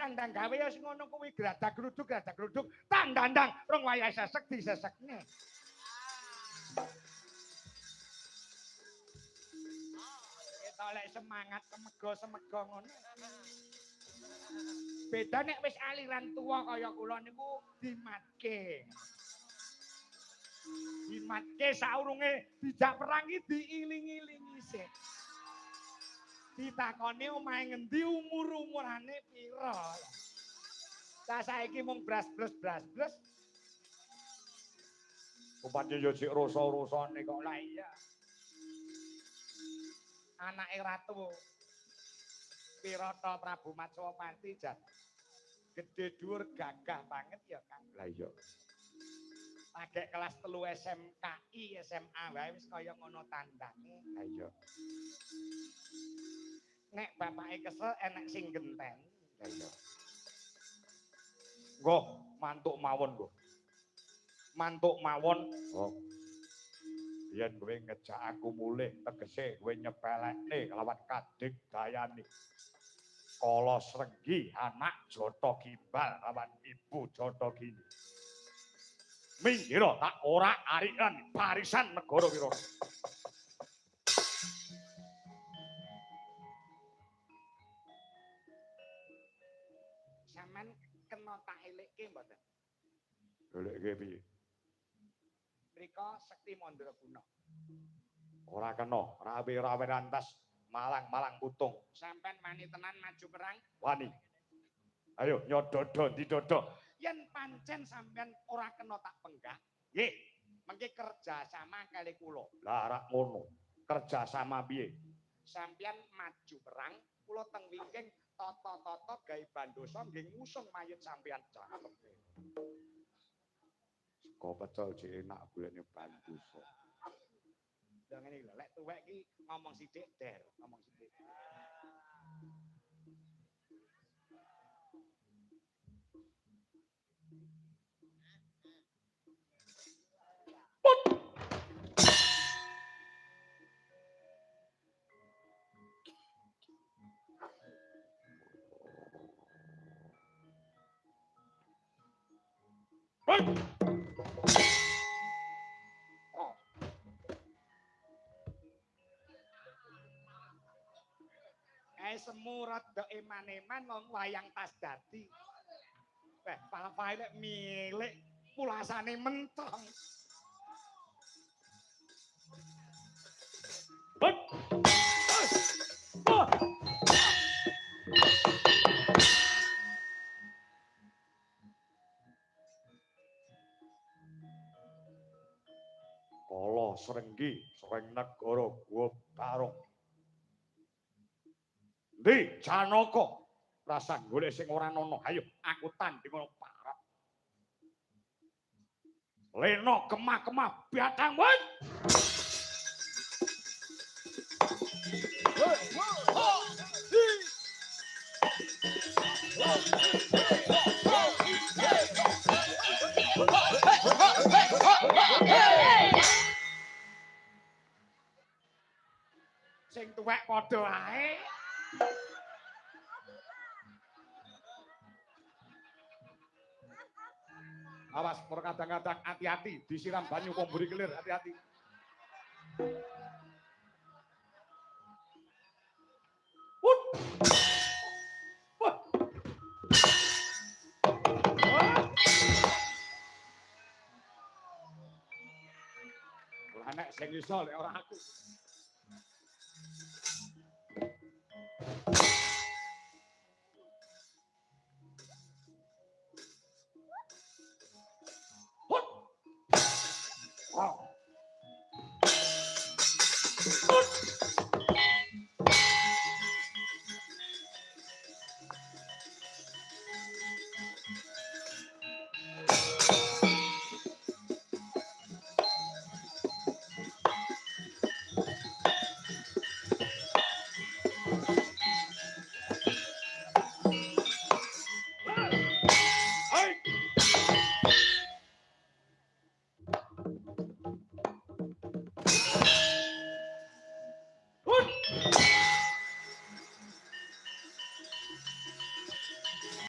tandang gawe ya sing ngono kuwi gradak-gruduk tandandang rong wayahe sesek disesekne. Kita lek semangat semego ngono. Beda nek wis aliran tua kaya kula niku dimatke. Dimatke saurunge dijak perang iki diiling-ilingi sik. Ditakoni omahe ngendi umur-umurane pira. Lah saiki mung bras-bres. Upane yo sik rasa-rasane kok lah iya. Anake ratu Wirata Prabu Matswapati jan gedhe dhuwur gagah banget ya Kang. Lah iya. Lagek kelas 3 SMKI, SMA wae wis kaya ngono tandange. Lah iya. Nek bapake kesel enek sing genteni. Lah iya. Nggoh, mantuk mawon, Nggoh. Mantuk mawon. Oh. Yen kowe ngejak aku mulih tegese kowe nyepelekne lawan Kadek Dayani. Kala Srenggi anak Jata Gimbal lawan Ibu Jata Gini. Minggir tak ora arikan barisan negara Wirata. Sampeyan kena tak elekke mboten? Elekke piye? Mrika Sekti Mandraguna. Ora kena, rawe-rawe rantas malang-malang putung. Sampeyan wani tenan maju perang? Wani. Ayo nyododo didodo. Yen pancen sampeyan ora kena tak penggah, nggih, mengki kerja sama kali kula. Lah rak ngono. Kerja sama piye? Sampeyan maju perang, kula teng wingking tata-tata gawe bandosa nggih ngusung mayit sampeyan cakep. Kok pecel jek enak golekne bandosa. Lah ngene lho, lek tuwek iki ngomong sithik der, ngomong sithik. Semu rada eman-eman wong wayang tas dadi. Weh, pal-pal lek milik pulasane mentong. Kala Srenggi saking negara Gua Barong. Ndi Janaka rasa golek sing ora ana. Ayo aku tanding ngono parek. Lena kemah-kemah batang wit. Sing tuwek padha ae. Awas, por kadang-kadang hati-hati disiram banyu komburi kelir, hati-hati. Wut. Wah. Ora nek sing iso lek ora aku.